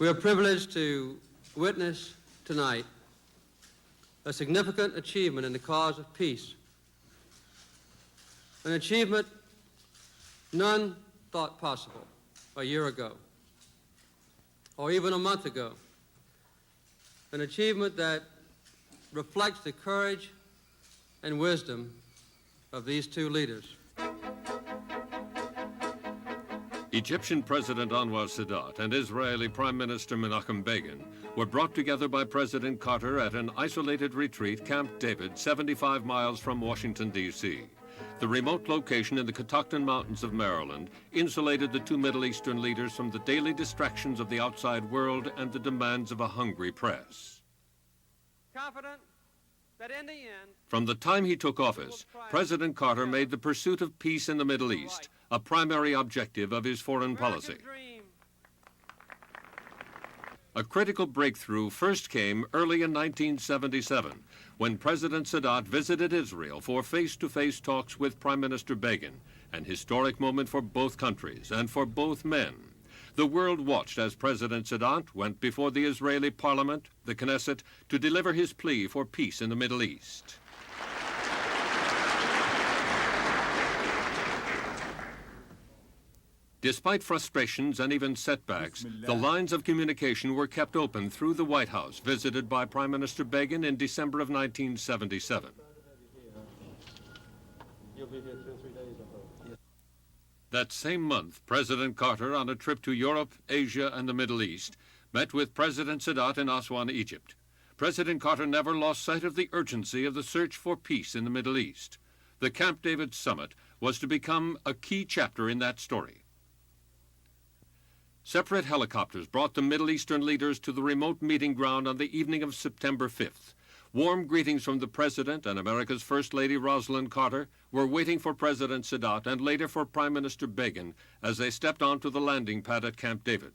We are privileged to witness tonight a significant achievement in the cause of peace, an achievement none thought possible a year ago or even a month ago, an achievement that reflects the courage and wisdom of these two leaders. Egyptian President Anwar Sadat and Israeli Prime Minister Menachem were brought together by President Carter at an isolated retreat, Camp David, 75 miles from Washington, D.C. The remote location in the Catoctin Mountains of Maryland insulated the two Middle Eastern leaders from the daily distractions of the outside world and the demands of a hungry press. Confident that in the end, from the time he took office, President Carter made the pursuit of peace in the Middle East a primary objective of his foreign policy. A critical breakthrough first came early in 1977, when President Sadat visited Israel for face-to-face talks with Prime Minister Begin, an historic moment for both countries and for both men. The world watched as President Sadat went before the Israeli parliament, the Knesset, to deliver his plea for peace in the Middle East. Despite frustrations and even setbacks, the lines of communication were kept open through the White House, visited by Prime Minister Begin in December of 1977. You'll be here 2 or 3 days, I hope. That same month, President Carter, on a trip to Europe, Asia, and the Middle East, met with President Sadat in Aswan, Egypt. President Carter never lost sight of the urgency of the search for peace in the Middle East. The Camp David summit was to become a key chapter in that story. Separate helicopters brought the Middle Eastern leaders to the remote meeting ground on the evening of September 5th. Warm greetings from the President and America's First Lady Rosalind Carter were waiting for President Sadat and later for Prime Minister Begin as they stepped onto the landing pad at Camp David.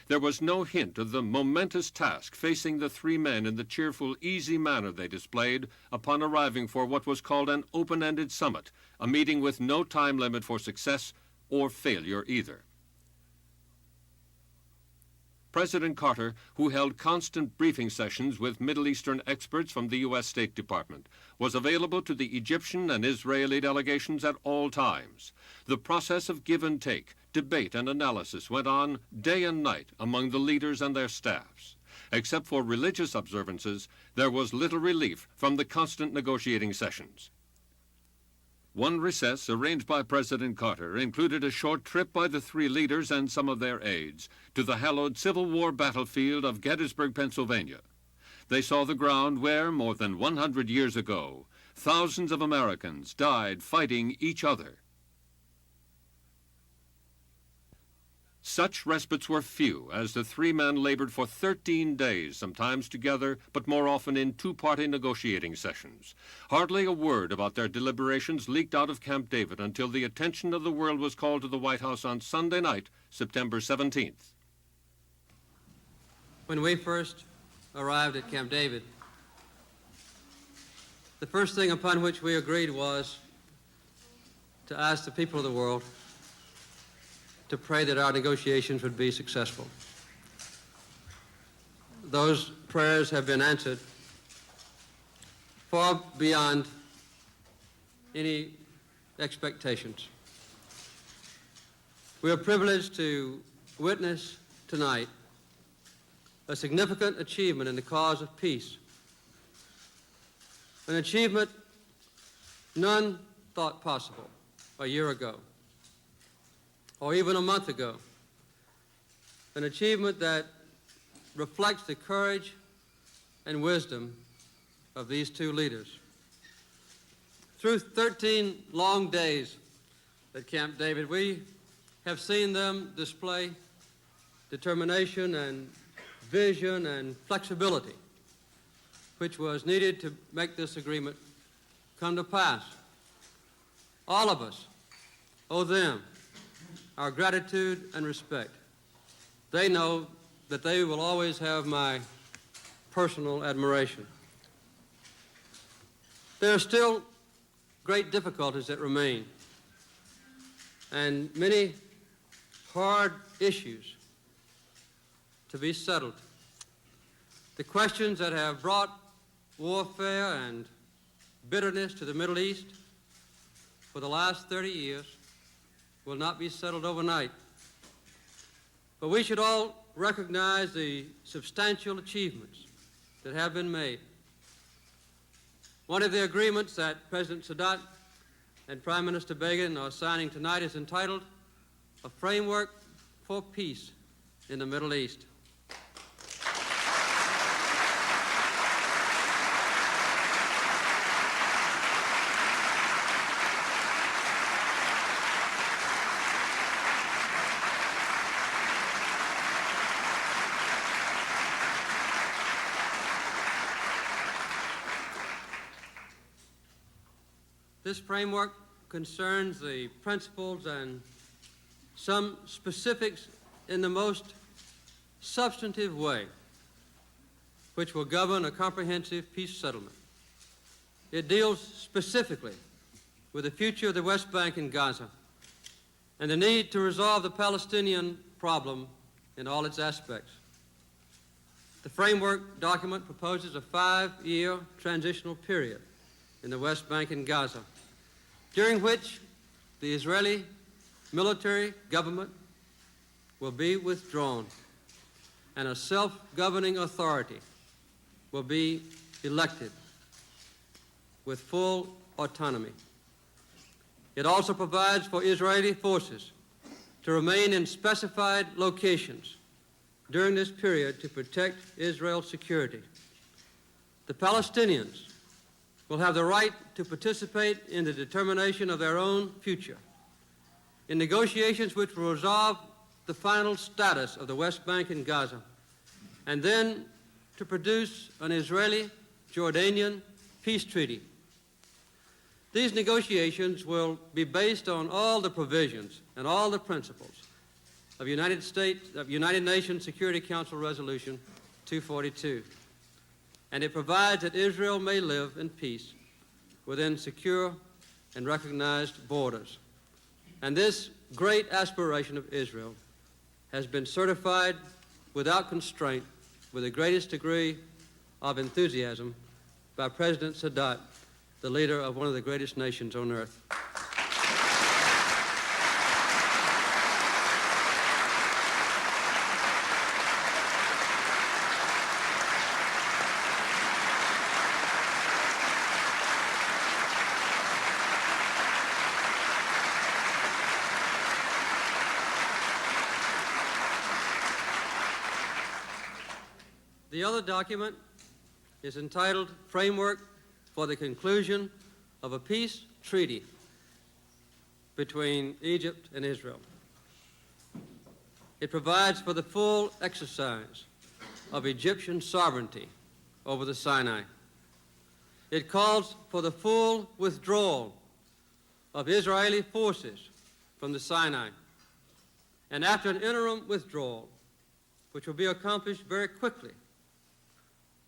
There was no hint of the momentous task facing the three men in the cheerful, easy manner they displayed upon arriving for what was called an open-ended summit, a meeting with no time limit for success or failure either. President Carter, who held constant briefing sessions with Middle Eastern experts from the U.S. State Department, was available to the Egyptian and Israeli delegations at all times. The process of give and take, debate and analysis went on day and night among the leaders and their staffs. Except for religious observances, there was little relief from the constant negotiating sessions. One recess arranged by President Carter included a short trip by the three leaders and some of their aides to the hallowed Civil War battlefield of Gettysburg, Pennsylvania. They saw the ground where, more than 100 years ago, thousands of Americans died fighting each other. Such respites were few, as the three men labored for 13 days, sometimes together, but more often in two-party negotiating sessions. Hardly a word about their deliberations leaked out of Camp David until the attention of the world was called to the White House on Sunday night, September 17th. When we first arrived at Camp David, the first thing upon which we agreed was to ask the people of the world to pray that our negotiations would be successful. Those prayers have been answered far beyond any expectations. We are privileged to witness tonight a significant achievement in the cause of peace, an achievement none thought possible a year ago or even a month ago, an achievement that reflects the courage and wisdom of these two leaders. Through 13 long days at Camp David, we have seen them display determination and vision and flexibility, which was needed to make this agreement come to pass. All of us owe them our gratitude and respect. They know that they will always have my personal admiration. There are still great difficulties that remain, and many hard issues to be settled. The questions that have brought warfare and bitterness to the Middle East for the last 30 years will not be settled overnight. But we should all recognize the substantial achievements that have been made. One of the agreements that President Sadat and Prime Minister Begin are signing tonight is entitled A Framework for Peace in the Middle East. This framework concerns the principles and some specifics in the most substantive way which will govern a comprehensive peace settlement. It deals specifically with the future of the West Bank and Gaza and the need to resolve the Palestinian problem in all its aspects. The framework document proposes a 5-year transitional period in the West Bank and Gaza, during which the Israeli military government will be withdrawn and a self-governing authority will be elected with full autonomy. It also provides for Israeli forces to remain in specified locations during this period to protect Israel's security. The Palestinians will have the right to participate in the determination of their own future, in negotiations which will resolve the final status of the West Bank and Gaza, and then to produce an Israeli-Jordanian peace treaty. These negotiations will be based on all the provisions and all the principles of United Nations Security Council Resolution 242. And it provides that Israel may live in peace within secure and recognized borders. And this great aspiration of Israel has been certified without constraint with the greatest degree of enthusiasm by President Sadat, the leader of one of the greatest nations on earth. The other document is entitled Framework for the Conclusion of a Peace Treaty between Egypt and Israel. It provides for the full exercise of Egyptian sovereignty over the Sinai. It calls for the full withdrawal of Israeli forces from the Sinai. And after an interim withdrawal, which will be accomplished very quickly,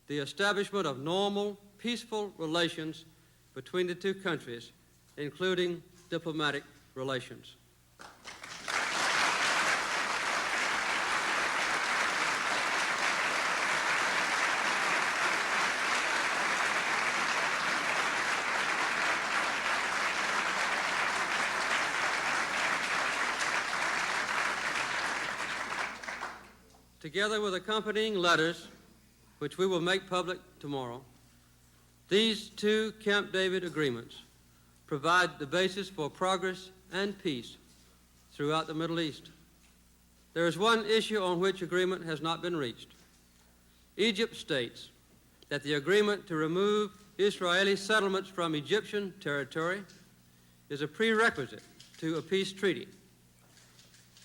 the establishment of normal, peaceful relations between the two countries, including diplomatic relations. Together with accompanying letters, which we will make public tomorrow, these two Camp David agreements provide the basis for progress and peace throughout the Middle East. There is one issue on which agreement has not been reached. Egypt states that the agreement to remove Israeli settlements from Egyptian territory is a prerequisite to a peace treaty.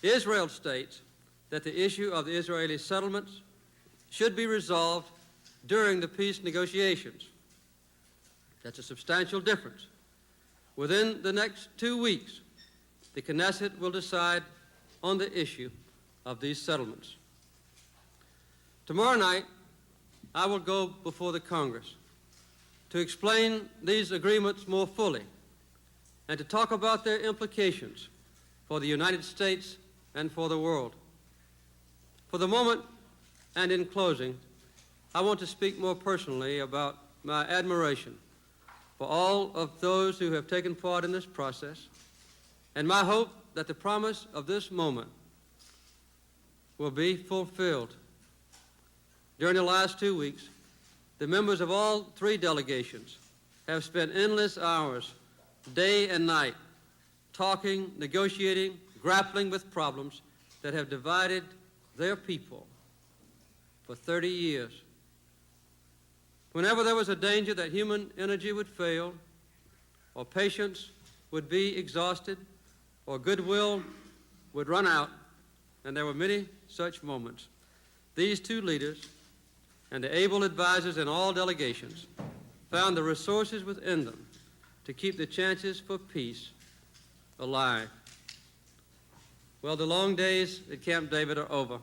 Israel states that the issue of the Israeli settlements should be resolved during the peace negotiations. That's a substantial difference. Within the next 2 weeks, the Knesset will decide on the issue of these settlements. Tomorrow night, I will go before the Congress to explain these agreements more fully and to talk about their implications for the United States and for the world. For the moment, And in closing, I want to speak more personally about my admiration for all of those who have taken part in this process, and my hope that the promise of this moment will be fulfilled. During the last 2 weeks, the members of all three delegations have spent endless hours, day and night, talking, negotiating, grappling with problems that have divided their people for 30 years. Whenever there was a danger that human energy would fail, or patience would be exhausted, or goodwill would run out, and there were many such moments, these two leaders and the able advisors in all delegations found the resources within them to keep the chances for peace alive. Well, the long days at Camp David are over,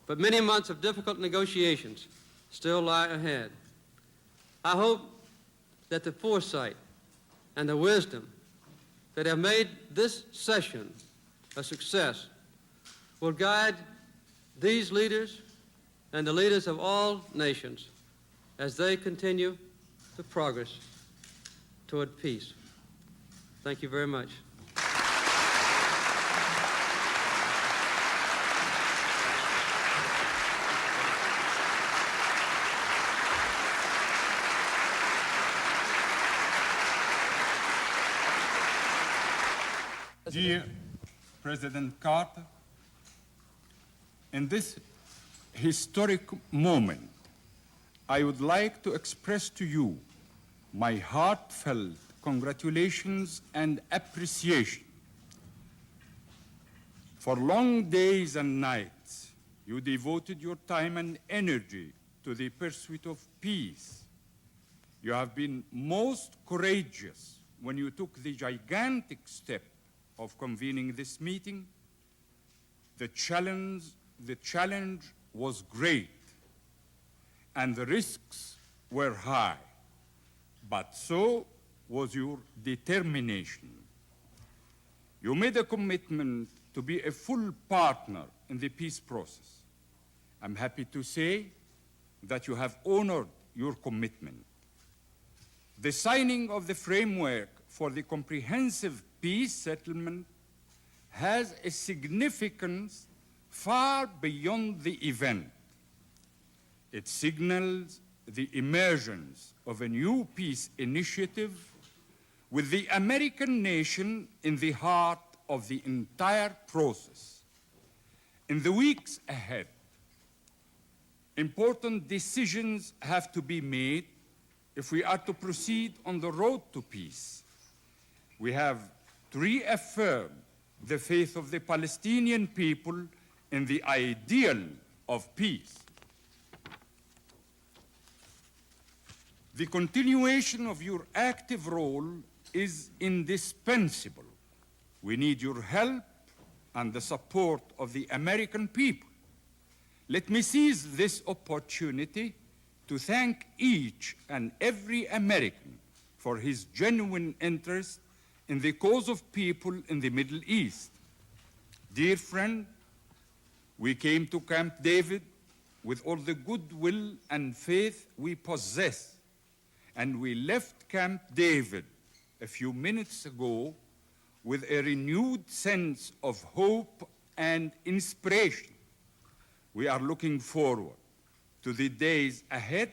but many months of difficult negotiations still lie ahead. I hope that the foresight and the wisdom that have made this session a success will guide these leaders and the leaders of all nations as they continue the progress toward peace. Thank you very much. Dear President Carter, in this historic moment, I would like to express to you my heartfelt congratulations and appreciation. For long days and nights, you devoted your time and energy to the pursuit of peace. You have been most courageous when you took the gigantic step of convening this meeting. The challenge was great, and the risks were high, but so was your determination. You made a commitment to be a full partner in the peace process. I'm happy to say that you have honored your commitment. The signing of the framework for the comprehensive peace settlement has a significance far beyond the event. It signals the emergence of a new peace initiative with the American nation in the heart of the entire process. In the weeks ahead, important decisions have to be made if we are to proceed on the road to peace. We have to reaffirm the faith of the Palestinian people in the ideal of peace. The continuation of your active role is indispensable. We need your help and the support of the American people. Let me seize this opportunity to thank each and every American for his genuine interest in the cause of people in the Middle East. Dear friend, we came to Camp David with all the goodwill and faith we possess, and we left Camp David a few minutes ago with a renewed sense of hope and inspiration. We are looking forward to the days ahead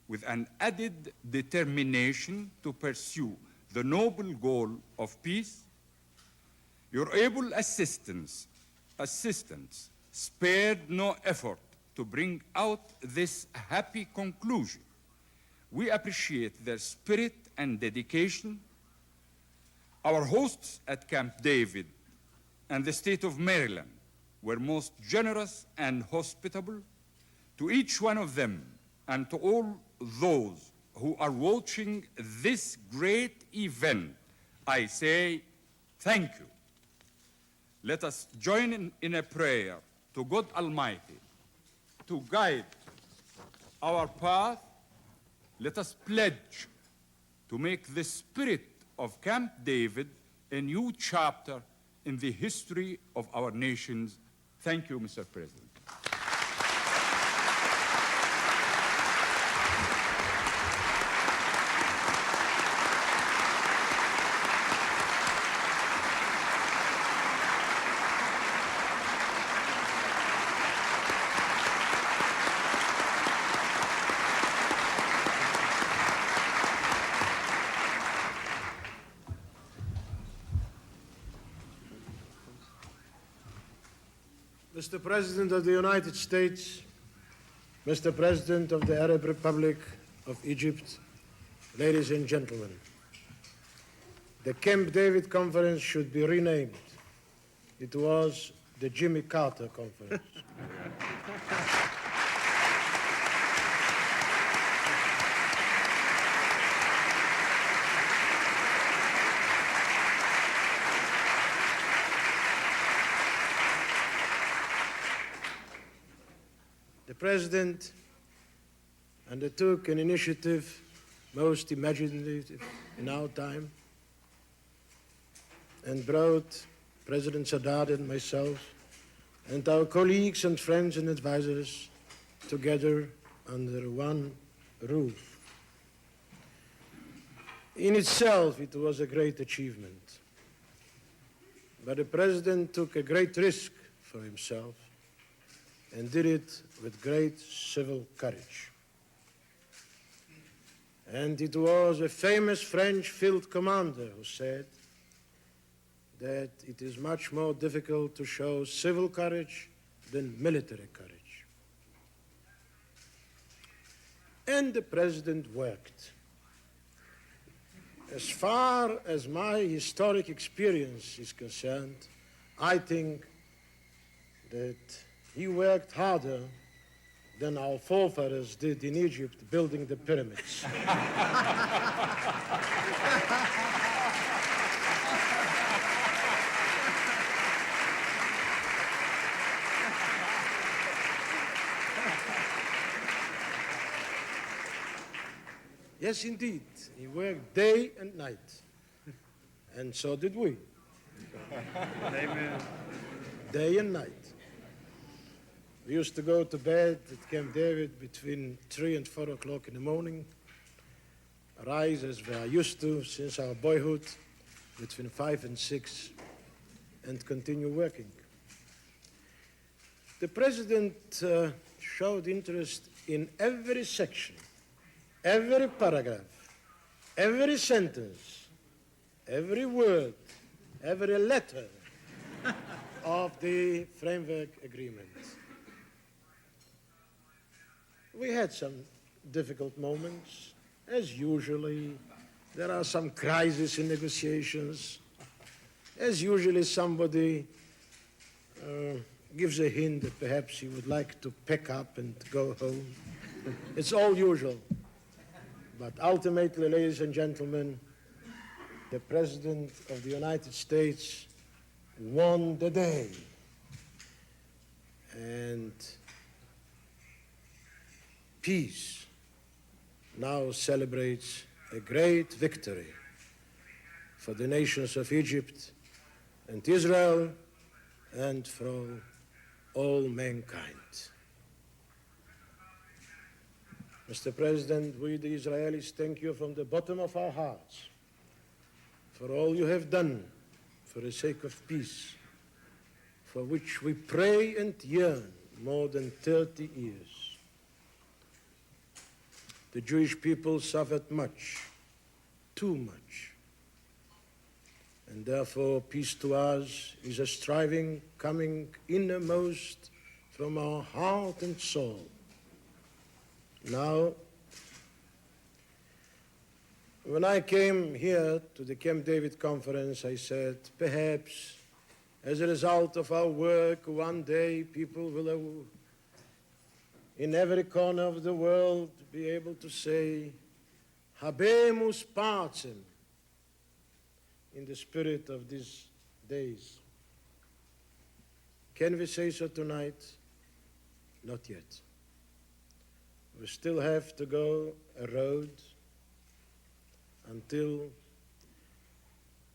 with an added determination to pursue the noble goal of peace. Your able assistants spared no effort to bring out this happy conclusion. We appreciate their spirit and dedication. Our hosts at Camp David and the state of Maryland were most generous and hospitable. To each one of them and to all those who are watching this great event, I say thank you. Let us join in a prayer to God Almighty to guide our path. Let us pledge to make the spirit of Camp David a new chapter in the history of our nations. Thank you, Mr. President. Mr. President of the United States, Mr. President of the Arab Republic of Egypt, ladies and gentlemen, the Camp David Conference should be renamed. It was the Jimmy Carter Conference. The President undertook an initiative most imaginative in our time and brought President Sadat and myself and our colleagues and friends and advisors together under one roof. In itself, it was a great achievement. But the President took a great risk for himself and did it with great civil courage. And it was a famous French field commander who said that it is much more difficult to show civil courage than military courage. And the President worked. As far as my historic experience is concerned, I think that he worked harder than our forefathers did in Egypt building the pyramids. Yes, indeed. He worked day and night. And so did we. Amen. Day and night. We used to go to bed at Camp David between 3 and 4 o'clock in the morning, rise as we are used to since our boyhood, between 5 and 6, and continue working. The President showed interest in every section, every paragraph, every sentence, every word, every letter of the framework agreement. We had some difficult moments. As usually, there are some crises in negotiations. As usually, somebody gives a hint that perhaps he would like to pack up and go home. It's all usual. But ultimately, ladies and gentlemen, the President of the United States won the day. And peace now celebrates a great victory for the nations of Egypt and Israel and for all mankind. Mr. President, we the Israelis thank you from the bottom of our hearts for all you have done for the sake of peace, for which we pray and yearn more than 30 years. The Jewish people suffered much, too much. And therefore, peace to us is a striving coming innermost from our heart and soul. Now, when I came here to the Camp David Conference, I said, perhaps as a result of our work, one day people will in every corner of the world be able to say, Habemus Pacem, in the spirit of these days. Can we say so tonight? Not yet. We still have to go a road until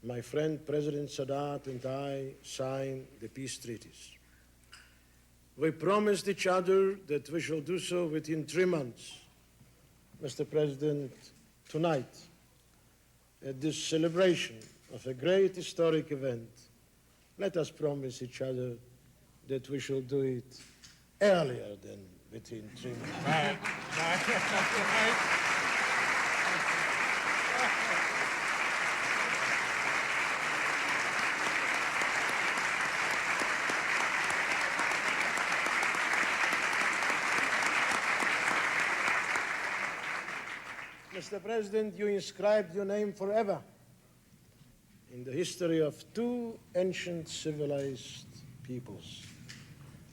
my friend President Sadat and I sign the peace treaties. We promised each other that we shall do so within 3 months. Mr. President, tonight, at this celebration of a great historic event, let us promise each other that we shall do it earlier than within 3 months. Mr. President, you inscribed your name forever in the history of two ancient civilized peoples,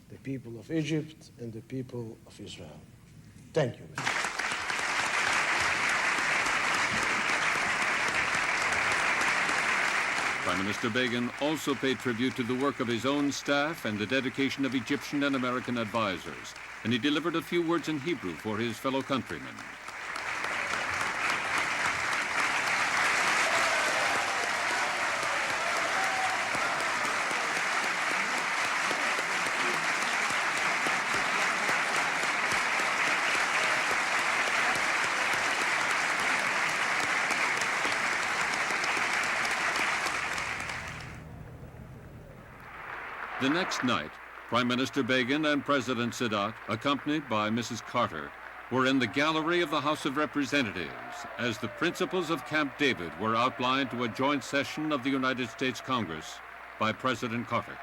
the people of Egypt and the people of Israel. Thank you, Mr. Prime Minister Begin also paid tribute to the work of his own staff and the dedication of Egyptian and American advisors, and he delivered a few words in Hebrew for his fellow countrymen. The next night, Prime Minister Begin and President Sadat, accompanied by Mrs. Carter, were in the gallery of the House of Representatives as the principles of Camp David were outlined to a joint session of the United States Congress by President Carter.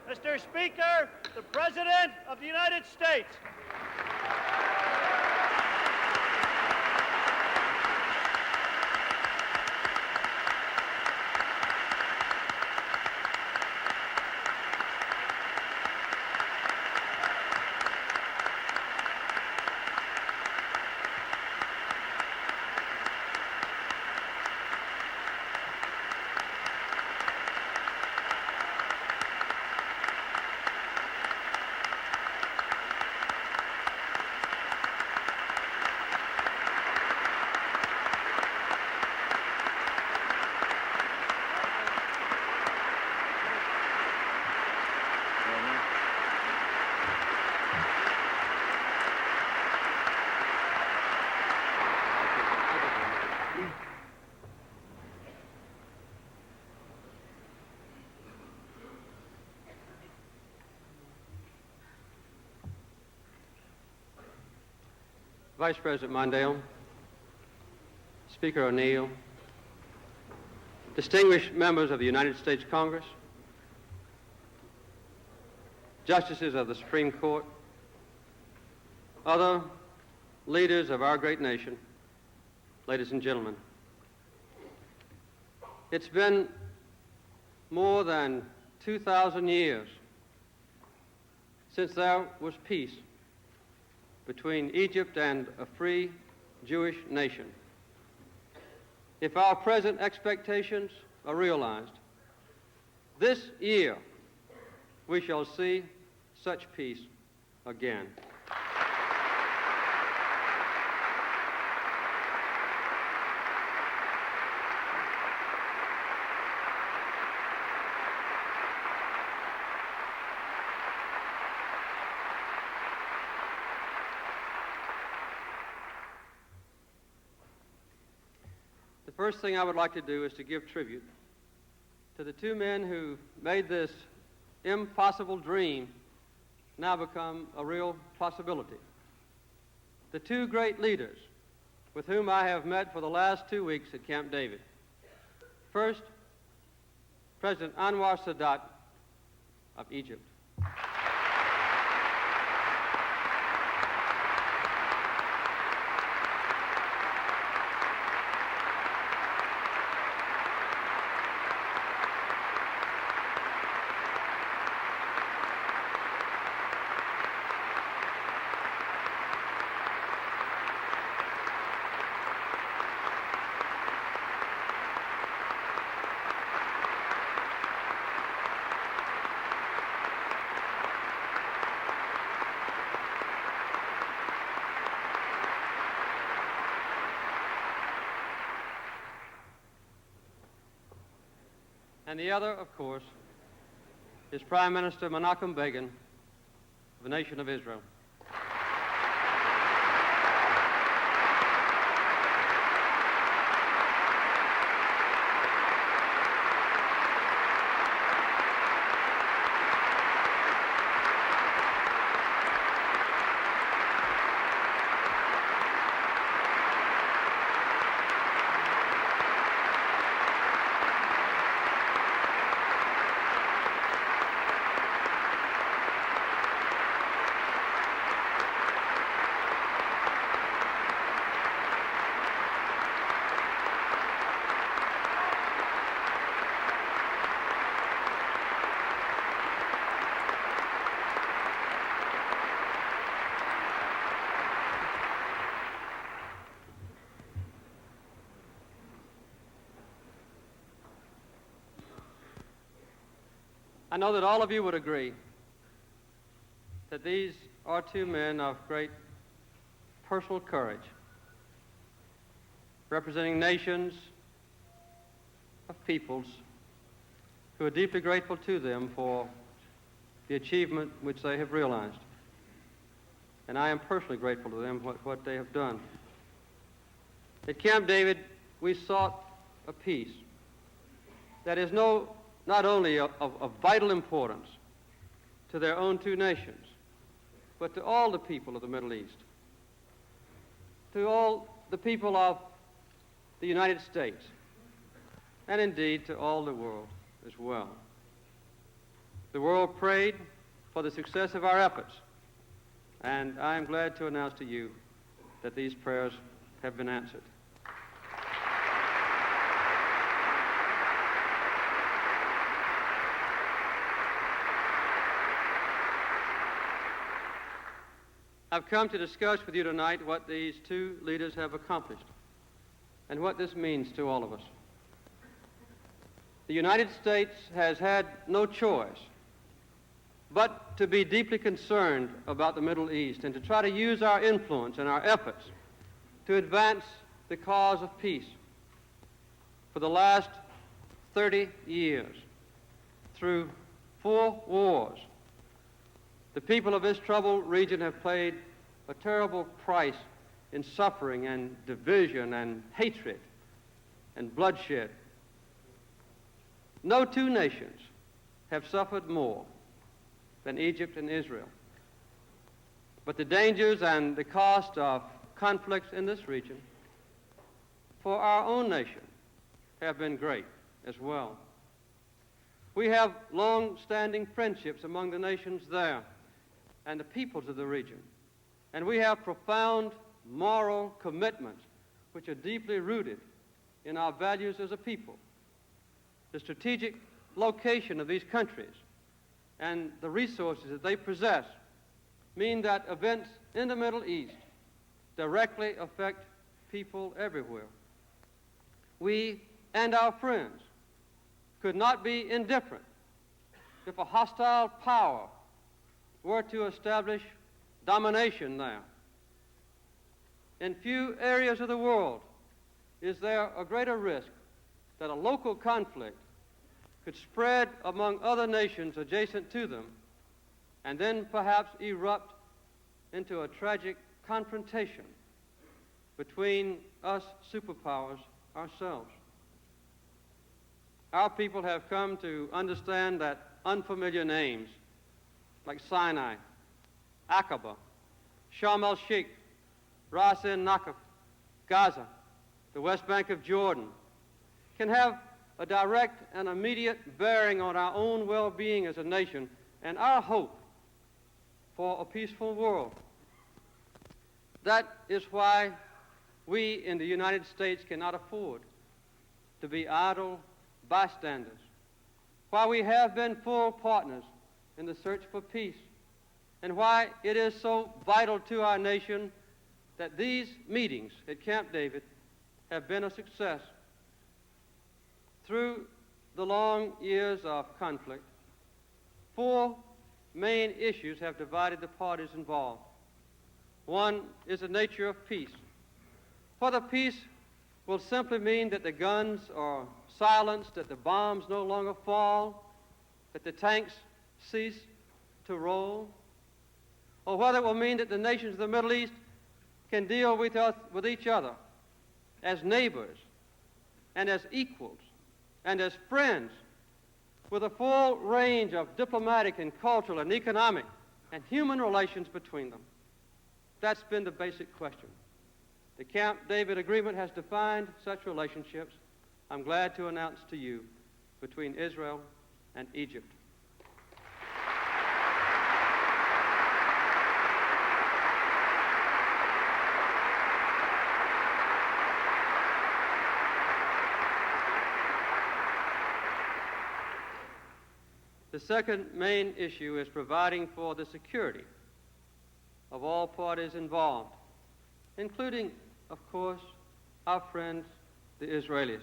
Mr. Speaker, the President of the United States. Vice President Mondale, Speaker O'Neill, distinguished members of the United States Congress, justices of the Supreme Court, other leaders of our great nation, ladies and gentlemen. It's been more than 2,000 years since there was peace between Egypt and a free Jewish nation. If our present expectations are realized, this year we shall see such peace again. The first thing I would like to do is to give tribute to the two men who made this impossible dream now become a real possibility. The two great leaders with whom I have met for the last 2 weeks at Camp David. First, President Anwar Sadat of Egypt. And the other, of course, is Prime Minister Menachem Begin of the nation of Israel. I know that all of you would agree that these are two men of great personal courage, representing nations of peoples who are deeply grateful to them for the achievement which they have realized. And I am personally grateful to them for what they have done. At Camp David, we sought a peace that is not only of vital importance to their own two nations, but to all the people of the Middle East, to all the people of the United States, and indeed to all the world as well. The world prayed for the success of our efforts, and I am glad to announce to you that these prayers have been answered. I've come to discuss with you tonight what these two leaders have accomplished and what this means to all of us. The United States has had no choice but to be deeply concerned about the Middle East and to try to use our influence and our efforts to advance the cause of peace. For the last 30 years, through 4 wars, the people of this troubled region have paid a terrible price in suffering and division and hatred and bloodshed. No two nations have suffered more than Egypt and Israel. But the dangers and the cost of conflicts in this region for our own nation have been great as well. We have long-standing friendships among the nations there and the peoples of the region, and we have profound moral commitments which are deeply rooted in our values as a people. The strategic location of these countries and the resources that they possess mean that events in the Middle East directly affect people everywhere. We and our friends could not be indifferent if a hostile power were to establish domination there. In few areas of the world is there a greater risk that a local conflict could spread among other nations adjacent to them and then perhaps erupt into a tragic confrontation between us superpowers ourselves. Our people have come to understand that unfamiliar names like Sinai, Aqaba, Sharm el-Sheikh, Ras el-Nakba, Gaza, the West Bank of Jordan, can have a direct and immediate bearing on our own well-being as a nation and our hope for a peaceful world. That is why we in the United States cannot afford to be idle bystanders, why we have been full partners in the search for peace, and why it is so vital to our nation that these meetings at Camp David have been a success. Through the long years of conflict, 4 main issues have divided the parties involved. One is the nature of peace. Whether peace will simply mean that the guns are silenced, that the bombs no longer fall, that the tanks cease to roll, or whether it will mean that the nations of the Middle East can deal with each other as neighbors and as equals and as friends with a full range of diplomatic and cultural and economic and human relations between them. That's been the basic question. The Camp David Agreement has defined such relationships, I'm glad to announce to you, between Israel and Egypt. The second main issue is providing for the security of all parties involved, including, of course, our friends, the Israelis,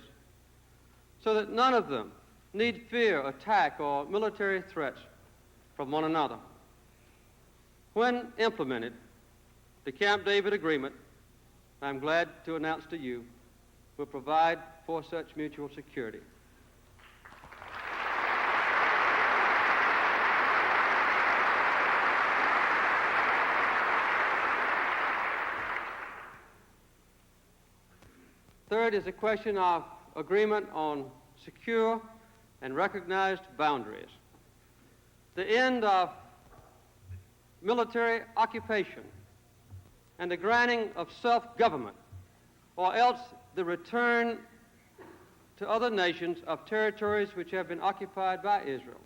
so that none of them need fear attack or military threats from one another. When implemented, the Camp David Agreement, I'm glad to announce to you, will provide for such mutual security. Third is a question of agreement on secure and recognized boundaries. The end of military occupation and the granting of self-government, or else the return to other nations of territories which have been occupied by Israel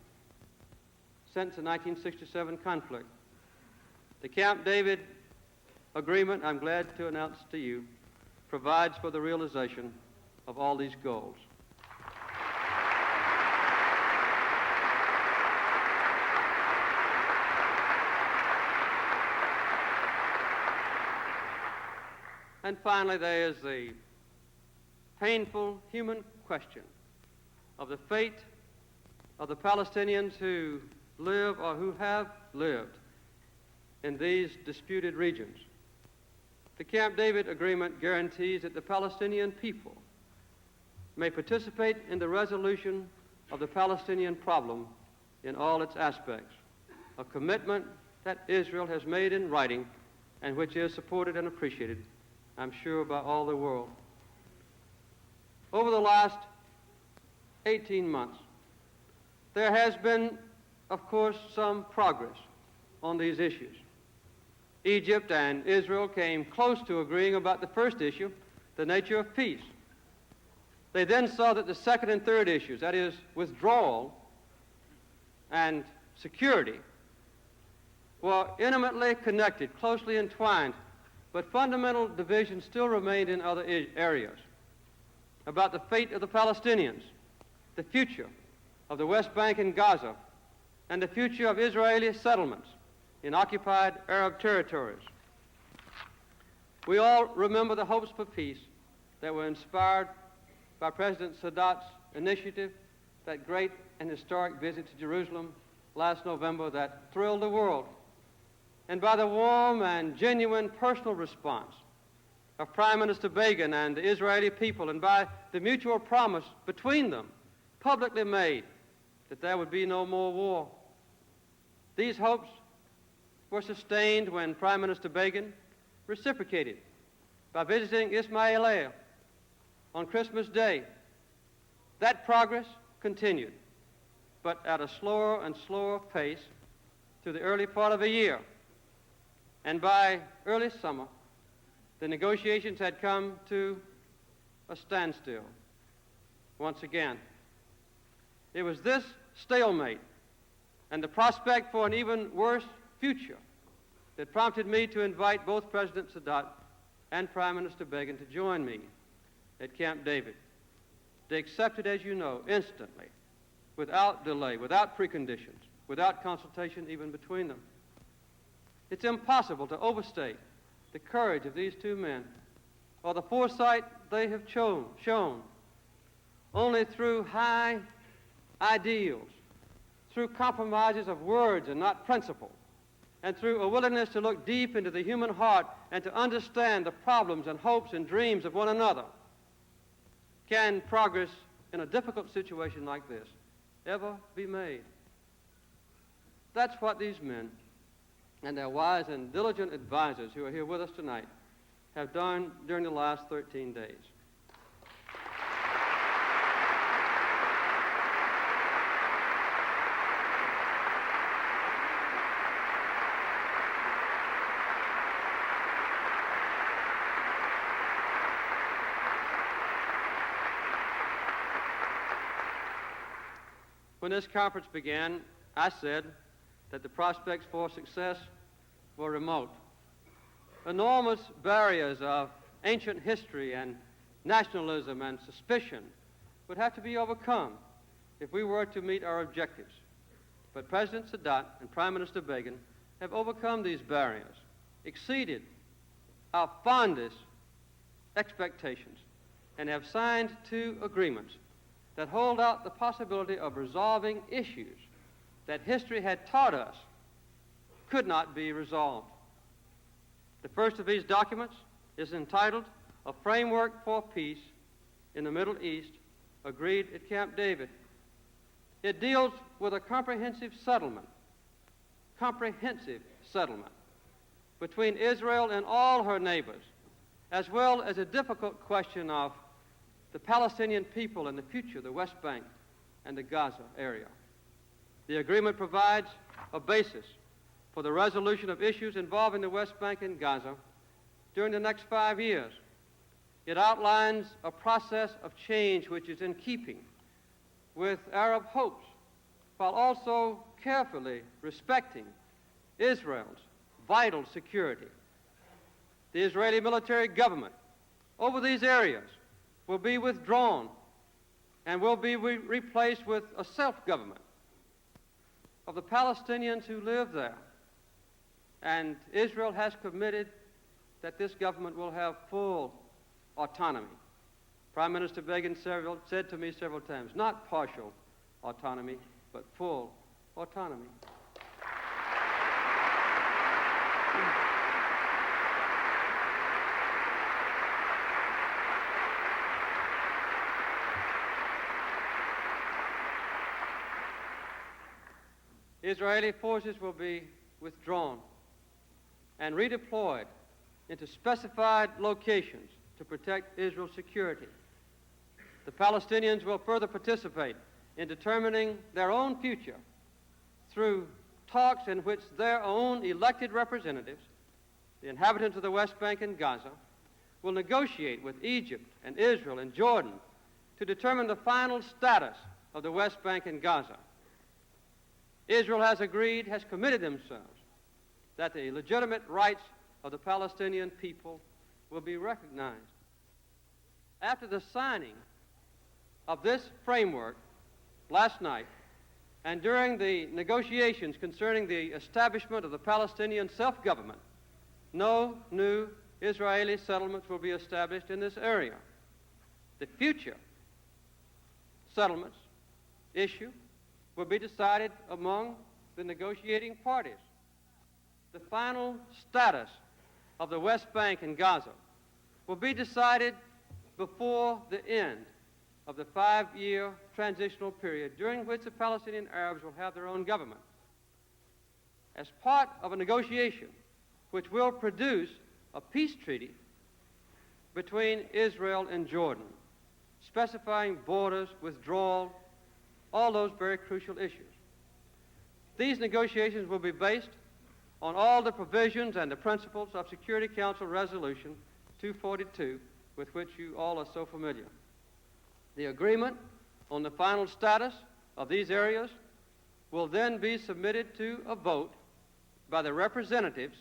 since the 1967 conflict. The Camp David Agreement, I'm glad to announce to you, provides for the realization of all these goals. And finally, there is the painful human question of the fate of the Palestinians who live or who have lived in these disputed regions. The Camp David Agreement guarantees that the Palestinian people may participate in the resolution of the Palestinian problem in all its aspects, a commitment that Israel has made in writing and which is supported and appreciated, I'm sure, by all the world. Over the last 18 months, there has been, of course, some progress on these issues. Egypt and Israel came close to agreeing about the first issue, the nature of peace. They then saw that the second and third issues, that is, withdrawal and security, were intimately connected, closely entwined, but fundamental divisions still remained in other areas about the fate of the Palestinians, the future of the West Bank and Gaza, and the future of Israeli settlements in occupied Arab territories. We all remember the hopes for peace that were inspired by President Sadat's initiative, that great and historic visit to Jerusalem last November that thrilled the world, and by the warm and genuine personal response of Prime Minister Begin and the Israeli people, and by the mutual promise between them, publicly made, that there would be no more war. These hopes were sustained when Prime Minister Begin reciprocated by visiting Ismailia on Christmas Day. That progress continued, but at a slower and slower pace through the early part of the year. And by early summer, the negotiations had come to a standstill once again. It was this stalemate and the prospect for an even worse future that prompted me to invite both President Sadat and Prime Minister Begin to join me at Camp David. They accepted, as you know, instantly, without delay, without preconditions, without consultation even between them. It's impossible to overstate the courage of these two men or the foresight they have shown. Only through high ideals, through compromises of words and not principle, and through a willingness to look deep into the human heart and to understand the problems and hopes and dreams of one another, can progress in a difficult situation like this ever be made. That's what these men and their wise and diligent advisors who are here with us tonight have done during the last 13 days. When this conference began, I said that the prospects for success were remote. Enormous barriers of ancient history and nationalism and suspicion would have to be overcome if we were to meet our objectives. But President Sadat and Prime Minister Begin have overcome these barriers, exceeded our fondest expectations, and have signed two agreements that hold out the possibility of resolving issues that history had taught us could not be resolved. The first of these documents is entitled A Framework for Peace in the Middle East, agreed at Camp David. It deals with a comprehensive settlement between Israel and all her neighbors, as well as a difficult question of the Palestinian people and the future of the West Bank and the Gaza area. The agreement provides a basis for the resolution of issues involving the West Bank and Gaza during the next 5 years. It outlines a process of change which is in keeping with Arab hopes, while also carefully respecting Israel's vital security. The Israeli military government over these areas will be withdrawn and will be replaced with a self-government of the Palestinians who live there. And Israel has committed that this government will have full autonomy. Prime Minister Begin said to me several times, not partial autonomy, but full autonomy. Israeli forces will be withdrawn and redeployed into specified locations to protect Israel's security. The Palestinians will further participate in determining their own future through talks in which their own elected representatives, the inhabitants of the West Bank and Gaza, will negotiate with Egypt and Israel and Jordan to determine the final status of the West Bank and Gaza. Israel has committed themselves that the legitimate rights of the Palestinian people will be recognized. After the signing of this framework last night, and during the negotiations concerning the establishment of the Palestinian self-government, no new Israeli settlements will be established in this area. The future settlements issue will be decided among the negotiating parties. The final status of the West Bank and Gaza will be decided before the end of the 5-year transitional period during which the Palestinian Arabs will have their own government. As part of a negotiation which will produce a peace treaty between Israel and Jordan, specifying borders, withdrawal, all those very crucial issues. These negotiations will be based on all the provisions and the principles of Security Council Resolution 242, with which you all are so familiar. The agreement on the final status of these areas will then be submitted to a vote by the representatives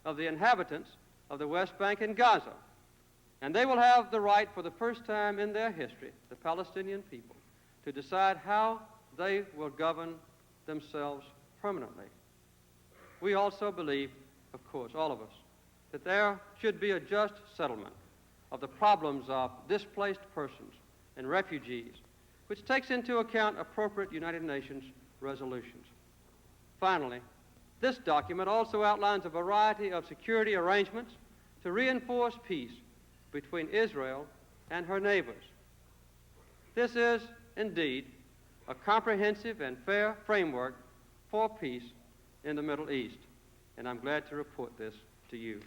of the inhabitants of the West Bank and Gaza. And they will have the right for the first time in their history, the Palestinian people, to decide how they will govern themselves permanently. We also believe, of course, all of us, that there should be a just settlement of the problems of displaced persons and refugees, which takes into account appropriate United Nations resolutions. Finally, this document also outlines a variety of security arrangements to reinforce peace between Israel and her neighbors. This is, indeed, a comprehensive and fair framework for peace in the Middle East, and I'm glad to report this to you.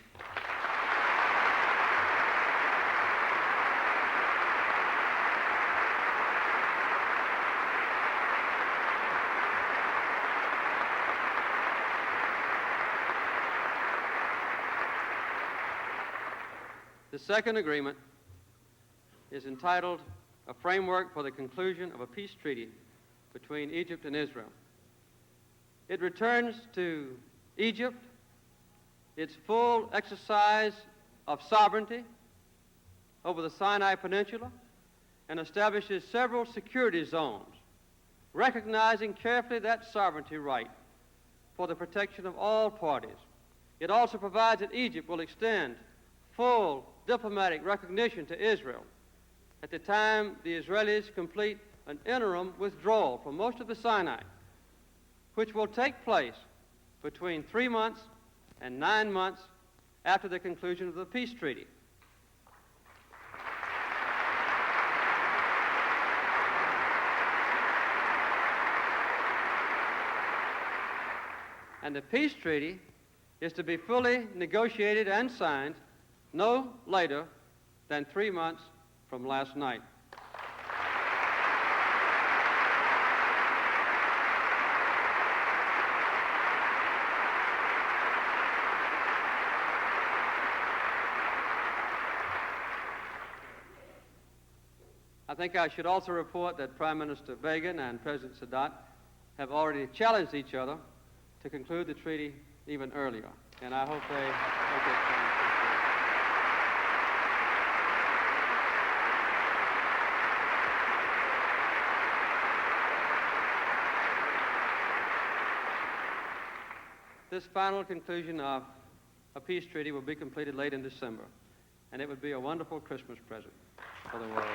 The second agreement is entitled A Framework for the Conclusion of a Peace Treaty between Egypt and Israel. It returns to Egypt its full exercise of sovereignty over the Sinai Peninsula and establishes several security zones, recognizing carefully that sovereignty right for the protection of all parties. It also provides that Egypt will extend full diplomatic recognition to Israel at the time the Israelis complete an interim withdrawal from most of the Sinai, which will take place between 3 months and 9 months after the conclusion of the peace treaty. And the peace treaty is to be fully negotiated and signed no later than 3 months from last night. I think I should also report that Prime Minister Begin and President Sadat have already challenged each other to conclude the treaty even earlier, and I hope they get This final conclusion of a peace treaty will be completed late in December, and it would be a wonderful Christmas present for the world.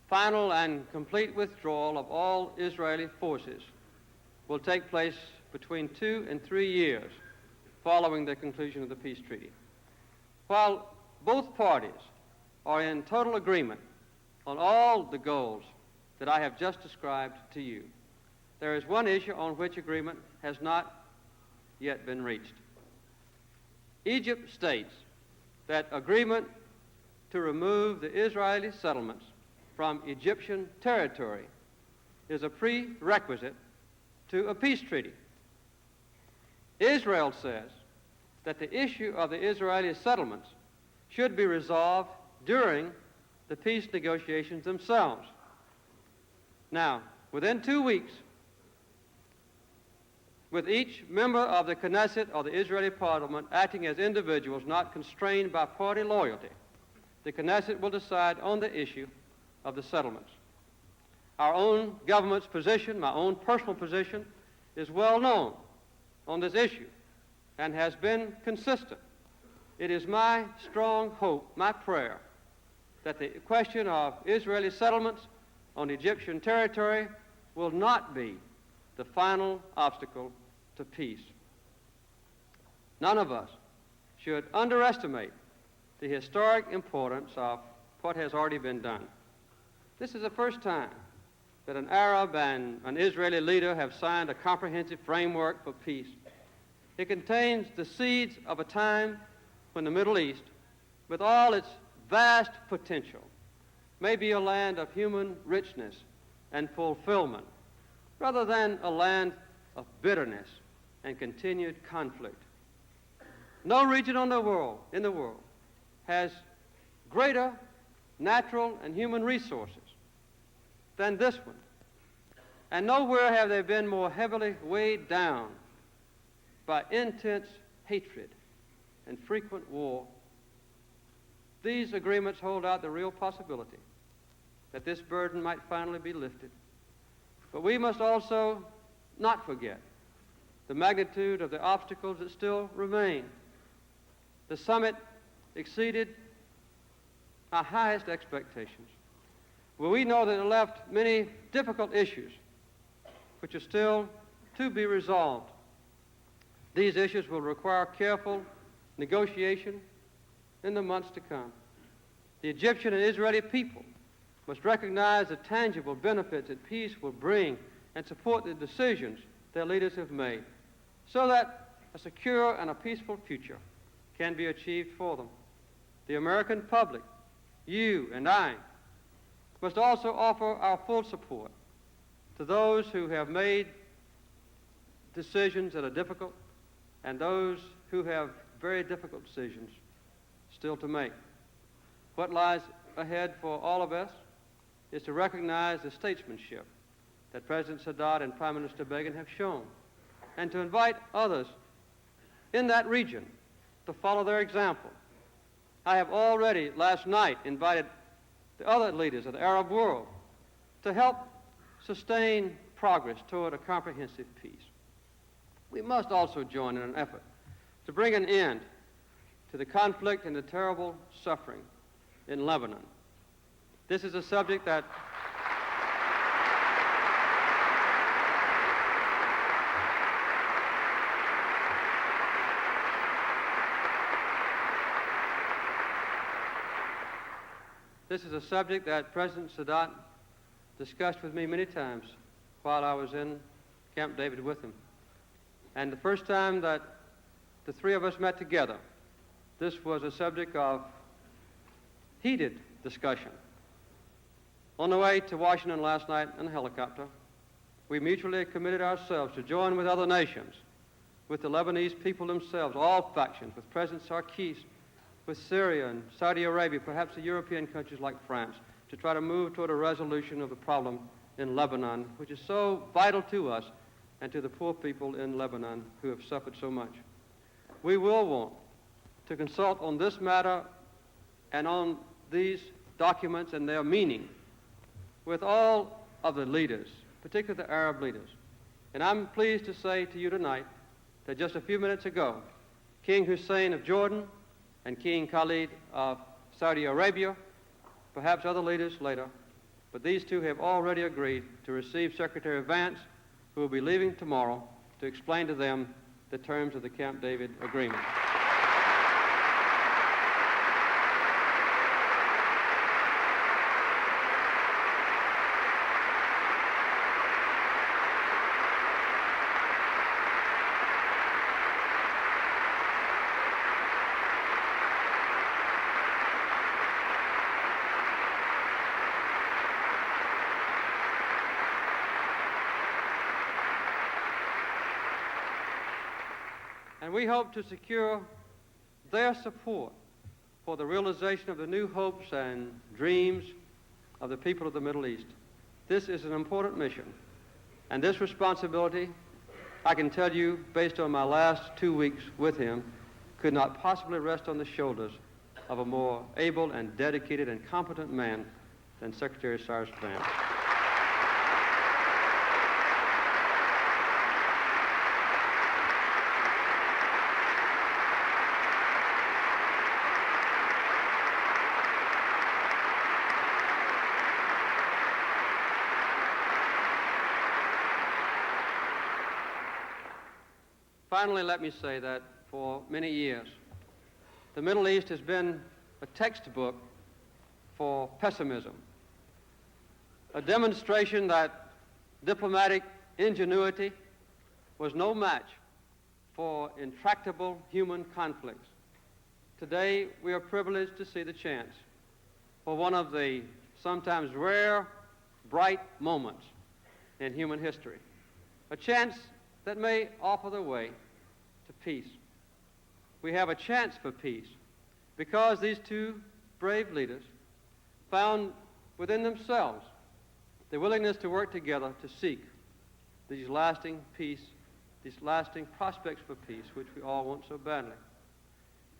Final and complete withdrawal of all Israeli forces will take place between 2 and 3 years following the conclusion of the peace treaty. While both parties are in total agreement on all the goals that I have just described to you, there is one issue on which agreement has not yet been reached. Egypt states that agreement to remove the Israeli settlements from Egyptian territory is a prerequisite to a peace treaty. Israel says that the issue of the Israeli settlements should be resolved during the peace negotiations themselves. Now, within 2 weeks, with each member of the Knesset or the Israeli parliament acting as individuals not constrained by party loyalty, the Knesset will decide on the issue of the settlements. Our own government's position, my own personal position, is well known on this issue and has been consistent. It is my strong hope, my prayer, that the question of Israeli settlements on Egyptian territory will not be the final obstacle to peace. None of us should underestimate the historic importance of what has already been done. This is the first time that an Arab and an Israeli leader have signed a comprehensive framework for peace. It contains the seeds of a time when the Middle East, with all its vast potential, may be a land of human richness and fulfillment, rather than a land of bitterness and continued conflict. No region in the world has greater natural and human resources than this one. And nowhere have they been more heavily weighed down by intense hatred and frequent war. These agreements hold out the real possibility that this burden might finally be lifted. But we must also not forget the magnitude of the obstacles that still remain. The summit exceeded our highest expectations. Well, we know that it left many difficult issues which are still to be resolved. These issues will require careful negotiation in the months to come. The Egyptian and Israeli people must recognize the tangible benefits that peace will bring and support the decisions their leaders have made so that a secure and a peaceful future can be achieved for them. The American public, you and I, must also offer our full support to those who have made decisions that are difficult and those who have very difficult decisions still to make. What lies ahead for all of us is to recognize the statesmanship that President Sadat and Prime Minister Begin have shown, and to invite others in that region to follow their example. I have already last night invited the other leaders of the Arab world to help sustain progress toward a comprehensive peace. We must also join in an effort to bring an end to the conflict and the terrible suffering in Lebanon. This is a subject that President Sadat discussed with me many times while I was in Camp David with him. And the first time that the three of us met together, this was a subject of heated discussion. On the way to Washington last night in a helicopter, we mutually committed ourselves to join with other nations, with the Lebanese people themselves, all factions, with President Sarkozy, with Syria and Saudi Arabia, perhaps the European countries like France, to try to move toward a resolution of the problem in Lebanon, which is so vital to us and to the poor people in Lebanon who have suffered so much. We will want to consult on this matter and on these documents and their meaning with all of the leaders, particularly the Arab leaders. And I'm pleased to say to you tonight that just a few minutes ago, King Hussein of Jordan and King Khalid of Saudi Arabia, perhaps other leaders later, but these two have already agreed to receive Secretary Vance, who will be leaving tomorrow, to explain to them the terms of the Camp David agreement. And we hope to secure their support for the realization of the new hopes and dreams of the people of the Middle East. This is an important mission, and this responsibility, I can tell you, based on my last 2 weeks with him, could not possibly rest on the shoulders of a more able and dedicated and competent man than Secretary Cyrus Vance. Finally, let me say that for many years, the Middle East has been a textbook for pessimism, a demonstration that diplomatic ingenuity was no match for intractable human conflicts. Today, we are privileged to see the chance for one of the sometimes rare, bright moments in human history, a chance that may offer the way to peace. We have a chance for peace because these two brave leaders found within themselves the willingness to work together to seek these lasting peace, these lasting prospects for peace, which we all want so badly.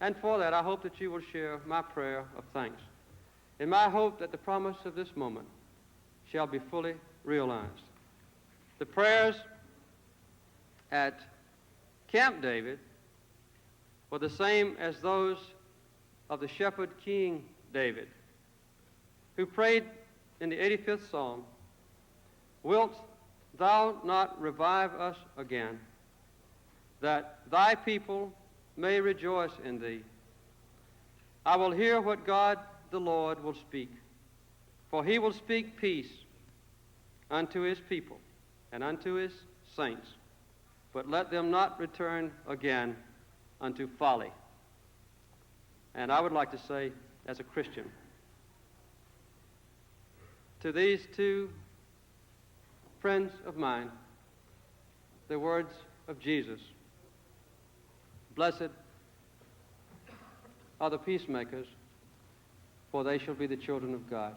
And for that, I hope that you will share my prayer of thanks, and my hope that the promise of this moment shall be fully realized. The prayers at Camp David were the same as those of the shepherd King David, who prayed in the 85th Psalm, "Wilt thou not revive us again, that thy people may rejoice in thee? I will hear what God the Lord will speak, for he will speak peace unto his people and unto his saints, but let them not return again unto folly." And I would like to say, as a Christian, to these two friends of mine, the words of Jesus: "Blessed are the peacemakers, for they shall be the children of God."